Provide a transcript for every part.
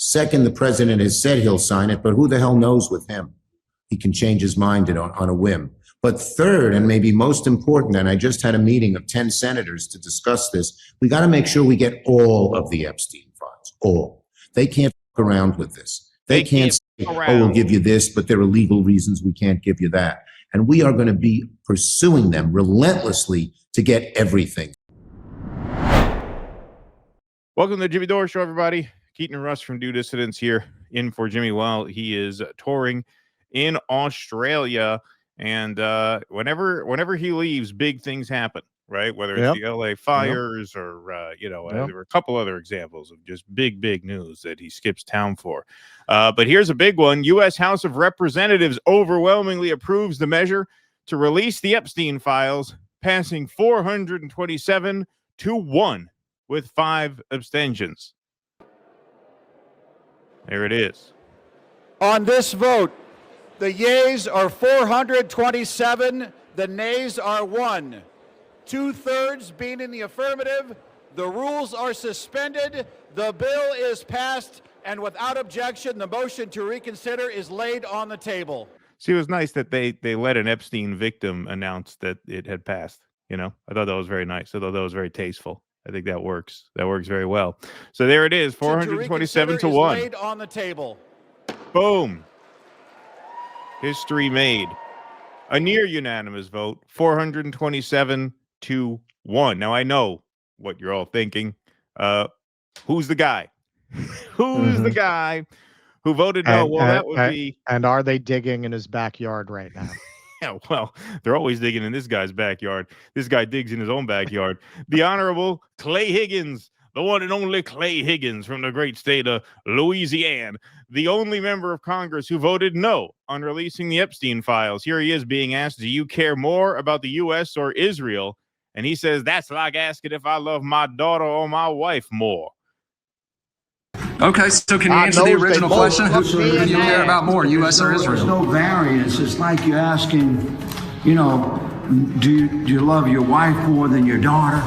Second, the president has said he'll sign it, but who the hell knows with him? He can change his mind on a whim. But third, and maybe most important, and I just had a meeting of 10 senators to discuss this, we got to make sure we get all of the Epstein files, all. They can't fuck around with this. They can't say, oh, we'll give you this, but there are legal reasons we can't give you that. And we are going to be pursuing them relentlessly to get everything. Welcome to the Jimmy Dore Show, everybody. Keaton and Russ from Due Dissidence here in for Jimmy while he is touring in Australia. And whenever he leaves, big things happen, right? Whether it's the LA fires or, there were a couple other examples of just big news that he skips town for. But here's a big one. U.S. House of Representatives overwhelmingly approves the measure to release the Epstein files, passing 427 to 1 with 5 abstentions. There it is. On this vote, the yeas are 427, the nays are 1. 2/3 being in the affirmative, the rules are suspended, the bill is passed, and without objection, the motion to reconsider is laid on the table. See, it was nice that they let an Epstein victim announce that it had passed. You know, I thought that was very nice. I thought that was very tasteful. I think that works. That works very well. So there it is, 427 to 1. Laid on the table. Boom. History made. A near unanimous vote, 427 to 1. Now, I know what you're all thinking. Who's the guy? Who's the guy who voted no? Well, that would be... And are they digging in his backyard right now? Yeah, well, they're always digging in this guy's backyard. This guy digs in his own backyard. The Honorable Clay Higgins, the one and only Clay Higgins from the great state of Louisiana, the only member of Congress who voted no on releasing the Epstein files. Here he is being asked, do you care more about the U.S. or Israel? And he says, that's like asking if I love my daughter or my wife more. Okay, so can you answer the original question? Who do you care about more, U.S. or Israel? There's no variance. It's like you asking, do you love your wife more than your daughter?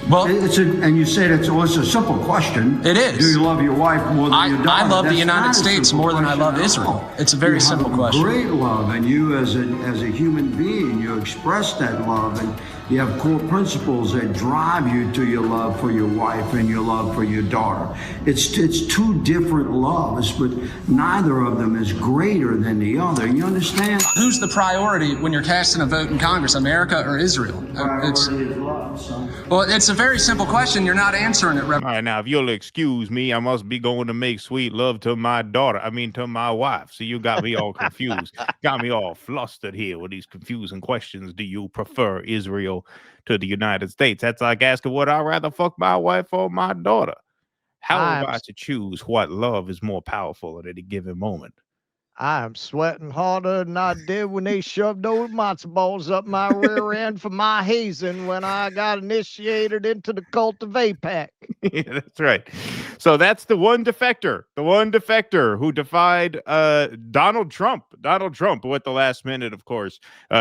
Well, and you said it's a simple question. It is. Do you love your wife more than your daughter? I love the United States more than I love Israel. It's a very simple question. Great love, and you as a human being, you express that love, and you have core principles that drive you to your love for your wife and your love for your daughter. It's two different loves, but neither of them is greater than the other. You understand? Who's the priority when you're casting a vote in Congress, America or Israel? Priority is love, son. Well, it's a very simple question. You're not answering it. All right, now, if you'll excuse me, I must be going to make sweet love to my daughter. I mean, to my wife. So you got me all confused. Got me all flustered here with these confusing questions. Do you prefer Israel to the United States? That's like asking, would I rather fuck my wife or my daughter? How am I to choose what love is more powerful at any given moment? I'm sweating harder than I did when they shoved those matzo balls up my rear end for my hazing when I got initiated into the cult of AIPAC. Yeah, that's right. So that's the one defector who defied Donald Trump. Donald Trump, who at the last minute, of course,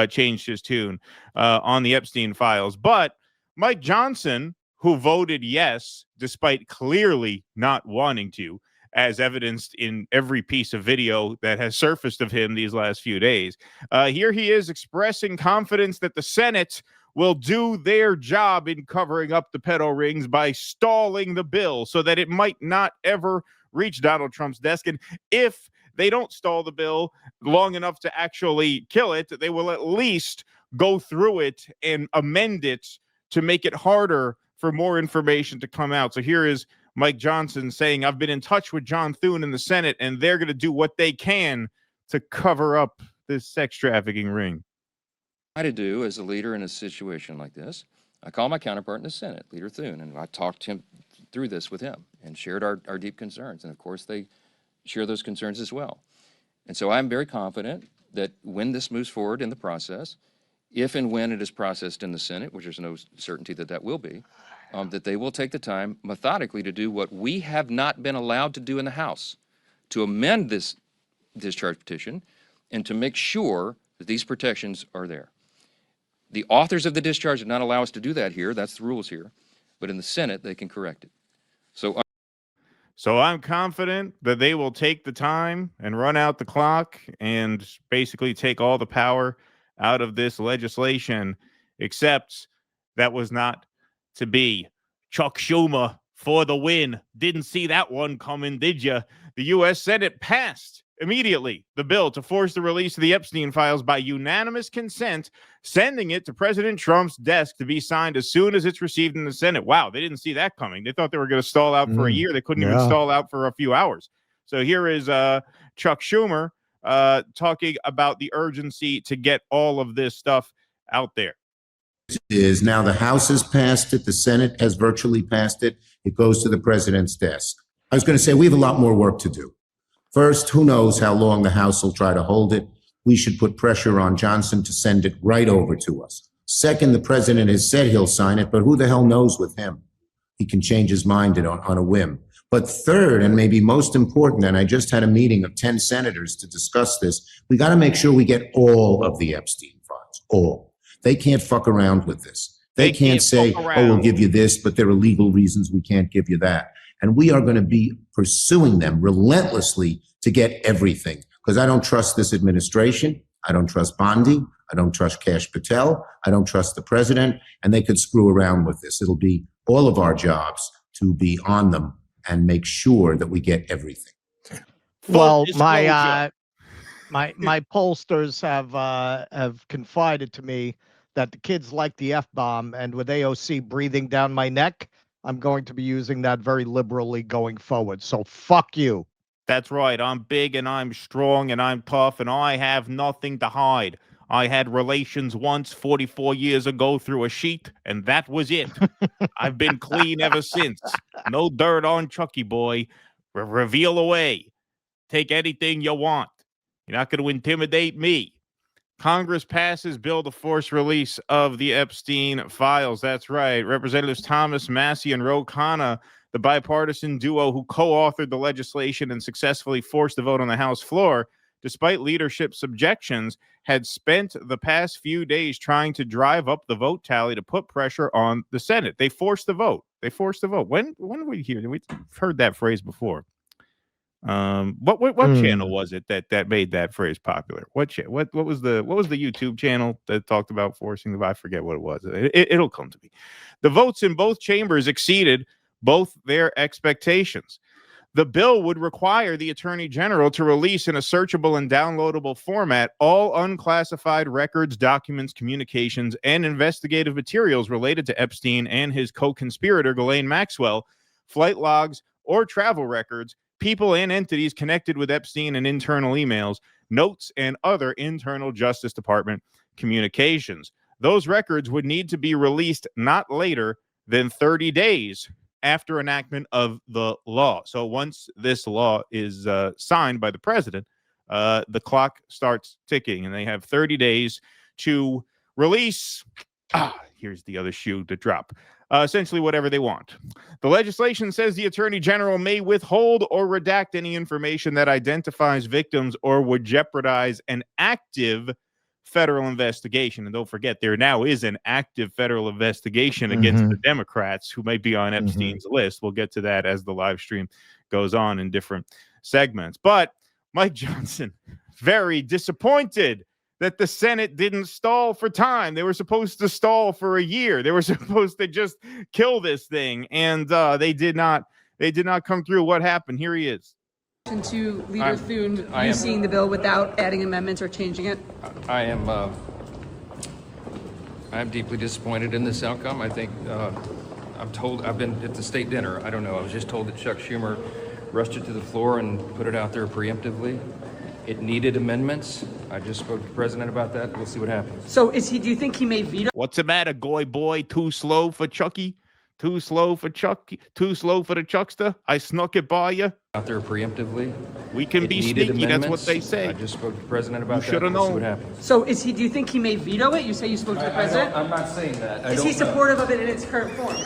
changed his tune on the Epstein files. But Mike Johnson, who voted yes, despite clearly not wanting to, as evidenced in every piece of video that has surfaced of him these last few days. Here he is expressing confidence that the Senate will do their job in covering up the pedo rings by stalling the bill so that it might not ever reach Donald Trump's desk. And if they don't stall the bill long enough to actually kill it, they will at least go through it and amend it to make it harder for more information to come out. So here is Mike Johnson saying, I've been in touch with John Thune in the Senate, and they're going to do what they can to cover up this sex trafficking ring. To do as a leader in a situation like this, I call my counterpart in the Senate, Leader Thune, and I talked him through this with him and shared our deep concerns. And of course, they share those concerns as well. And so I'm very confident that when this moves forward in the process, if and when it is processed in the Senate, which there's no certainty that that will be, that they will take the time methodically to do what we have not been allowed to do in the House, to amend this discharge petition and to make sure that these protections are there. The authors of the discharge did not allow us to do that here. That's the rules here. But in the Senate, they can correct it. So I'm confident that they will take the time and run out the clock and basically take all the power out of this legislation, except that was not to be. Chuck Schumer for the win. Didn't see that one coming, did you? The U.S. Senate passed immediately the bill to force the release of the Epstein files by unanimous consent, sending it to President Trump's desk to be signed as soon as it's received in the Senate. Wow, they didn't see that coming. They thought they were going to stall out for a year. They couldn't even stall out for a few hours. So here is Chuck Schumer talking about the urgency to get all of this stuff out there. Is now the House has passed it. The Senate has virtually passed it. It goes to the president's desk. I was going to say we have a lot more work to do. First, who knows how long the House will try to hold it. We should put pressure on Johnson to send it right over to us. Second, the president has said he'll sign it, but who the hell knows with him? He can change his mind on a whim. But third, and maybe most important, and I just had a meeting of 10 senators to discuss this, we got to make sure we get all of the Epstein files, all. They can't fuck around with this. They can't say, oh, we'll give you this, but there are legal reasons we can't give you that. And we are going to be pursuing them relentlessly to get everything. Because I don't trust this administration. I don't trust Bondi. I don't trust Kash Patel. I don't trust the president. And they could screw around with this. It'll be all of our jobs to be on them and make sure that we get everything. Well, my pollsters have confided to me that the kids like the F-bomb, and with AOC breathing down my neck, I'm going to be using that very liberally going forward. So fuck you. That's right. I'm big and I'm strong and I'm tough and I have nothing to hide. I had relations once 44 years ago through a sheet, and that was it. I've been clean ever since. No dirt on Chucky boy. Reveal away. Take anything you want. You're not going to intimidate me. Congress passes bill to force release of the Epstein files. That's right. Representatives Thomas Massie and Ro Khanna, the bipartisan duo who co-authored the legislation and successfully forced the vote on the House floor, despite leadership's objections, had spent the past few days trying to drive up the vote tally to put pressure on the Senate. They forced the vote. They forced the vote. When did we hear? We've heard that phrase before. What channel was it that made that phrase popular? What was the YouTube channel that talked about forcing the vote? I forget what it was. It'll come to me. The votes in both chambers exceeded both their expectations. The bill would require the Attorney General to release in a searchable and downloadable format all unclassified records, documents, communications, and investigative materials related to Epstein and his co-conspirator, Ghislaine Maxwell, flight logs or travel records, people and entities connected with Epstein and internal emails, notes, and other internal Justice Department communications. Those records would need to be released not later than 30 days after enactment of the law. So once this law is signed by the president, the clock starts ticking, and they have 30 days to release. Here's the other shoe to drop. Essentially whatever they want. The legislation says the Attorney General may withhold or redact any information that identifies victims or would jeopardize an active federal investigation. And don't forget, there now is an active federal investigation against the Democrats who might be on Epstein's list. We'll get to that as the live stream goes on in different segments. But Mike Johnson, very disappointed that the Senate didn't stall for time. They were supposed to stall for a year. They were supposed to just kill this thing, and they did not. They did not come through. What happened? Here he is. To Leader Thune, you seeing the bill without adding amendments or changing it? I'm deeply disappointed in this outcome. I think I've been at the state dinner. I don't know. I was just told that Chuck Schumer rushed it to the floor and put it out there preemptively. It needed amendments. I just spoke to the president about that. We'll see what happens. So do you think he may veto? What's the matter, goy boy? Too slow for Chucky? Too slow for Chucky? Too slow for the Chuckster? I snuck it by you. Out there preemptively. We can be sneaky. That's what they say. I just spoke to the president about that. You should have known. We'll see what happens. So do you think he may veto it? You say you spoke to the president? I'm not saying that. Is he supportive of it in its current form?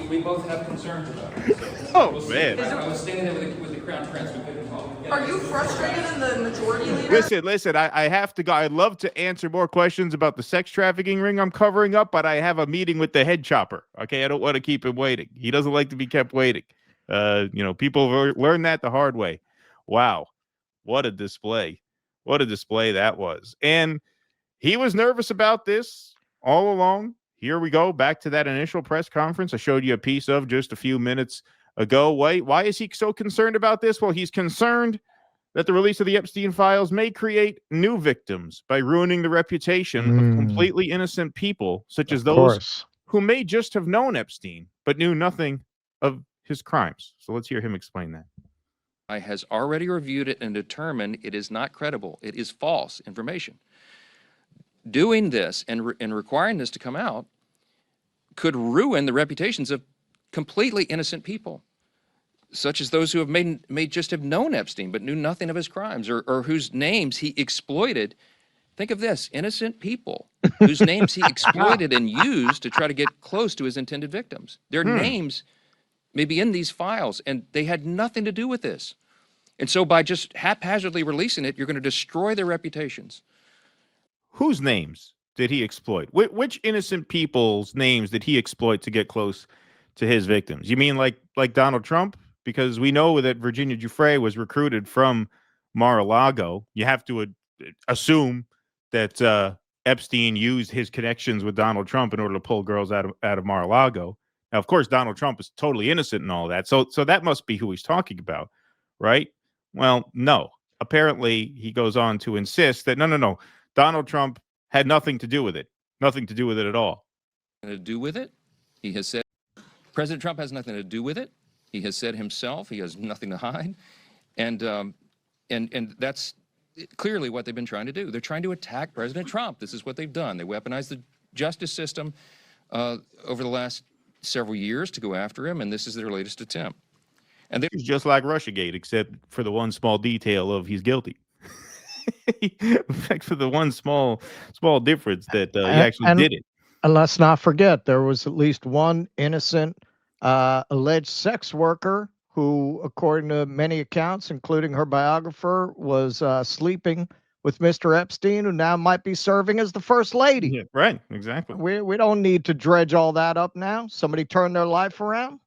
We both have concerns about it. Oh, man. I was standing there with the Crown Prince. We couldn't talk. Are you frustrated in the majority leader? Listen, I have to go. I'd love to answer more questions about the sex trafficking ring I'm covering up, but I have a meeting with the head chopper. Okay, I don't want to keep him waiting. He doesn't like to be kept waiting. People learn that the hard way. Wow. What a display. What a display that was. And he was nervous about this all along. Here we go. Back to that initial press conference I showed you a piece of just a few minutes ago. Why is he so concerned about this? Well, he's concerned that the release of the Epstein files may create new victims by ruining the reputation of completely innocent people, such as those who may just have known Epstein, but knew nothing of his crimes. So let's hear him explain that. Has already reviewed it and determined it is not credible. It is false information. Doing this and requiring this to come out could ruin the reputations of completely innocent people, such as those who have may just have known Epstein but knew nothing of his crimes, or whose names he exploited. Think of this: innocent people whose names he exploited and used to try to get close to his intended victims. Their names may be in these files, and they had nothing to do with this. And so by just haphazardly releasing it, you're going to destroy their reputations. Whose names did he exploit? Which innocent people's names did he exploit to get close to his victims? You mean like Donald Trump? Because we know that Virginia Giuffre was recruited from Mar-a-Lago. You have to assume that Epstein used his connections with Donald Trump in order to pull girls out of Mar-a-Lago. Now, of course, Donald Trump is totally innocent in all that. So that must be who he's talking about, right? Well, no. Apparently, he goes on to insist that no. Donald Trump had nothing to do with it. Nothing to do with it at all. To do with it? He has said President Trump has nothing to do with it. He has said himself he has nothing to hide. And that's clearly what they've been trying to do. They're trying to attack President Trump. This is what they've done. They weaponized the justice system over the last several years to go after him, and this is their latest attempt. And it's just like Russiagate, except for the one small detail of he's guilty. For the one small difference that he actually did it. And let's not forget, there was at least one innocent alleged sex worker who, according to many accounts, including her biographer, was sleeping with Mr. Epstein, who now might be serving as the first lady. Yeah, right, exactly. We don't need to dredge all that up now. Somebody turned their life around.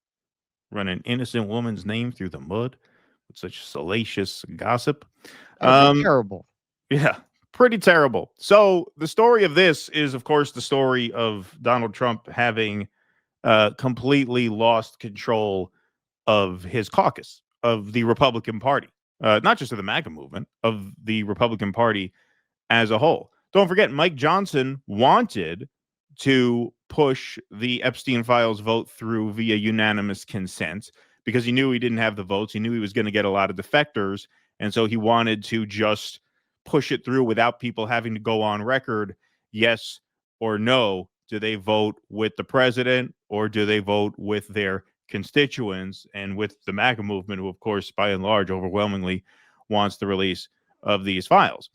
Run an innocent woman's name through the mud with such salacious gossip. Terrible. Yeah, pretty terrible. So the story of this is, of course, the story of Donald Trump having completely lost control of his caucus, of the Republican Party, not just of the MAGA movement, of the Republican Party as a whole. Don't forget, Mike Johnson wanted to push the Epstein files vote through via unanimous consent because he knew he didn't have the votes. He knew he was going to get a lot of defectors. And so he wanted to just push it through without people having to go on record, yes or no. Do they vote with the president or do they vote with their constituents and with the MAGA movement, who, of course, by and large, overwhelmingly wants the release of these files?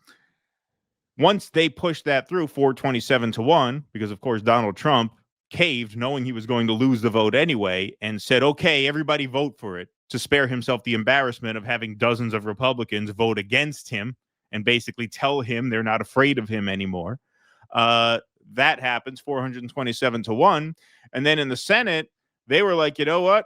Once they pushed that through 427-1, because, of course, Donald Trump caved, knowing he was going to lose the vote anyway, and said, okay, everybody vote for it, to spare himself the embarrassment of having dozens of Republicans vote against him and basically tell him they're not afraid of him anymore. That happens 427-1. And then in the Senate, they were like, you know what?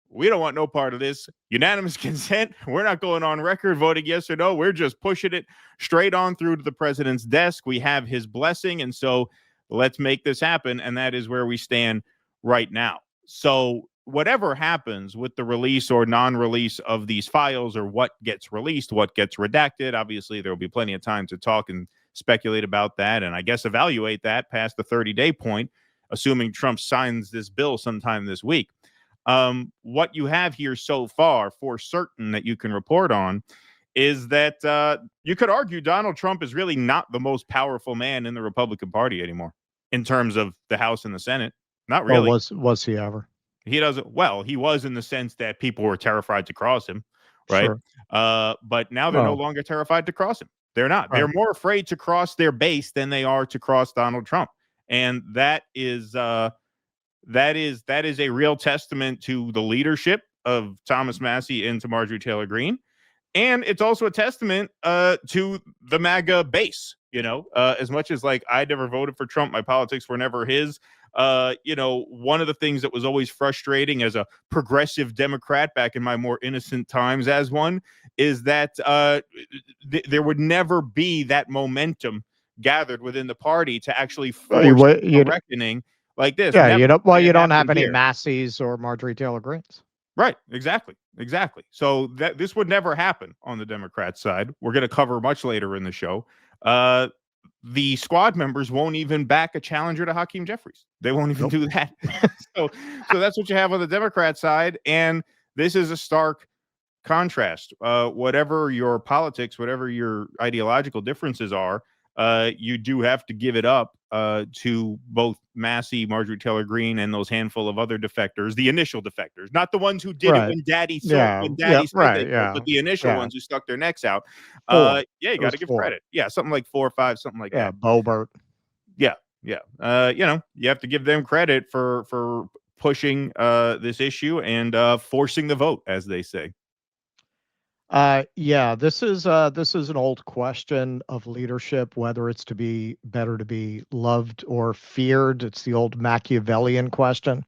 We don't want no part of this. Unanimous consent. We're not going on record voting yes or no. We're just pushing it straight on through to the president's desk. We have his blessing. And so let's make this happen. And that is where we stand right now. So whatever happens with the release or non-release of these files, or what gets released, what gets redacted, obviously there will be plenty of time to talk and speculate about that, and I guess evaluate that past the 30-day point, assuming Trump signs this bill sometime this week. What you have here so far for certain that you can report on is that you could argue Donald Trump is really not the most powerful man in the Republican Party anymore in terms of the House and the Senate. Not really. Or was he ever? He doesn't. Well, he was in the sense that people were terrified to cross him, right? Sure. But now they're no longer terrified to cross him. They're not. Right. They're more afraid to cross their base than they are to cross Donald Trump, and that is a real testament to the leadership of Thomas Massie and to Marjorie Taylor Greene, and it's also a testament to the MAGA base, As much as like I never voted for Trump, my politics were never his. One of the things that was always frustrating as a progressive Democrat back in my more innocent times as one is that there would never be that momentum gathered within the party to actually force a reckoning like this. Yeah, Never. you It don't have happened any here. Masseys or Marjorie Taylor Greens. Right, exactly. So this would never happen on the Democrat side. We're going to cover much later in the show. The squad members won't even back a challenger to Hakeem Jeffries. They won't even do that. so that's what you have on the Democrat side, and this is a stark contrast. Whatever your politics, whatever your ideological differences are, you do have to give it up to both Massey, Marjorie Taylor Greene, and those handful of other defectors, the initial defectors, not the ones who did it when Daddy said but the initial ones who stuck their necks out. You got to give credit. Yeah, something like 4 or 5, something like that. Boebert. Yeah. You have to give them credit for pushing this issue and forcing the vote, as they say. This is an old question of leadership, whether it's better to be loved or feared. It's the old Machiavellian question.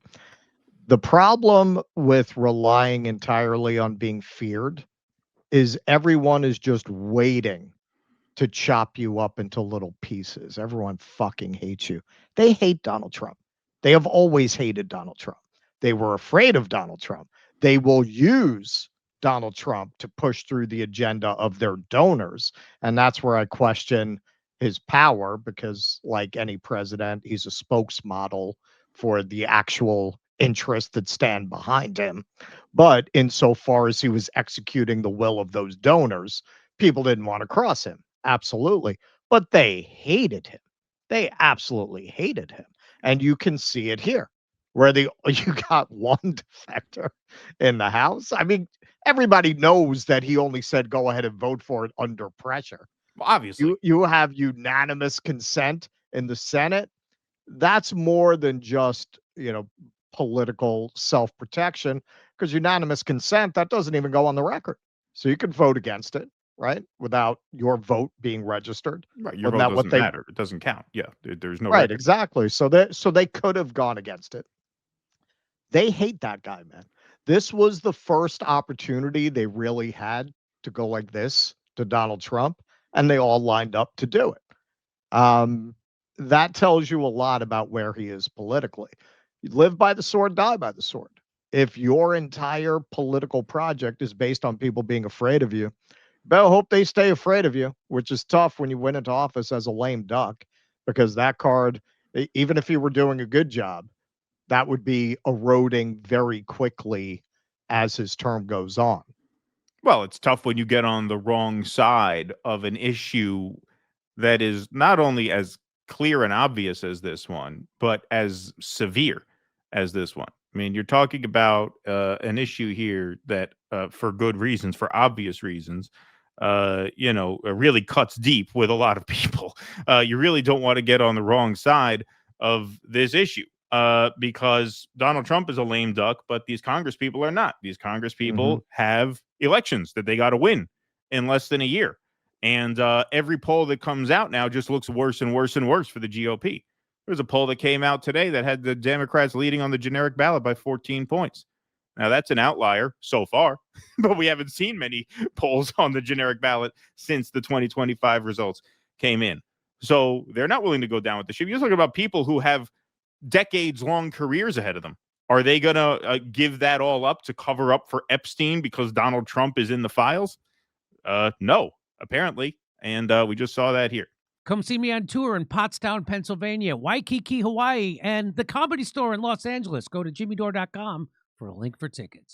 The problem with relying entirely on being feared is everyone is just waiting to chop you up into little pieces. Everyone fucking hates you. They hate Donald Trump. They have always hated Donald Trump. They were afraid of Donald Trump. They will use Donald Trump to push through the agenda of their donors. And that's where I question his power, because like any president, he's a spokesmodel for the actual interests that stand behind him. But insofar as he was executing the will of those donors, people didn't want to cross him. Absolutely. But they hated him. They absolutely hated him. And you can see it here, where you got one defector in the House. I mean, everybody knows that he only said go ahead and vote for it under pressure. Well, obviously. You have unanimous consent in the Senate. That's more than just, political self-protection, because unanimous consent, that doesn't even go on the record. So you can vote against it, right? Without your vote being registered. Right. Your vote doesn't matter. It doesn't count. Yeah. There's no right. record. Exactly. So they could have gone against it. They hate that guy, man. This was the first opportunity they really had to go like this to Donald Trump, and they all lined up to do it. That tells you a lot about where he is politically. You live by the sword, die by the sword. If your entire political project is based on people being afraid of you, better hope they stay afraid of you, which is tough when you went into office as a lame duck, because that card, even if you were doing a good job, that would be eroding very quickly as his term goes on. Well, it's tough when you get on the wrong side of an issue that is not only as clear and obvious as this one, but as severe as this one. I mean, you're talking about an issue here that, for good reasons, for obvious reasons, really cuts deep with a lot of people. You really don't want to get on the wrong side of this issue. Because Donald Trump is a lame duck, but these Congress people are not. These Congress people have elections that they got to win in less than a year. And every poll that comes out now just looks worse and worse and worse for the GOP. There's a poll that came out today that had the Democrats leading on the generic ballot by 14 points. Now, that's an outlier so far, but we haven't seen many polls on the generic ballot since the 2025 results came in. So they're not willing to go down with the ship. You're talking about people who have decades-long careers ahead of them. Are they going to give that all up to cover up for Epstein because Donald Trump is in the files? No, apparently. And we just saw that here. Come see me on tour in Pottstown, Pennsylvania, Waikiki, Hawaii, and the Comedy Store in Los Angeles. Go to jimmydore.com for a link for tickets.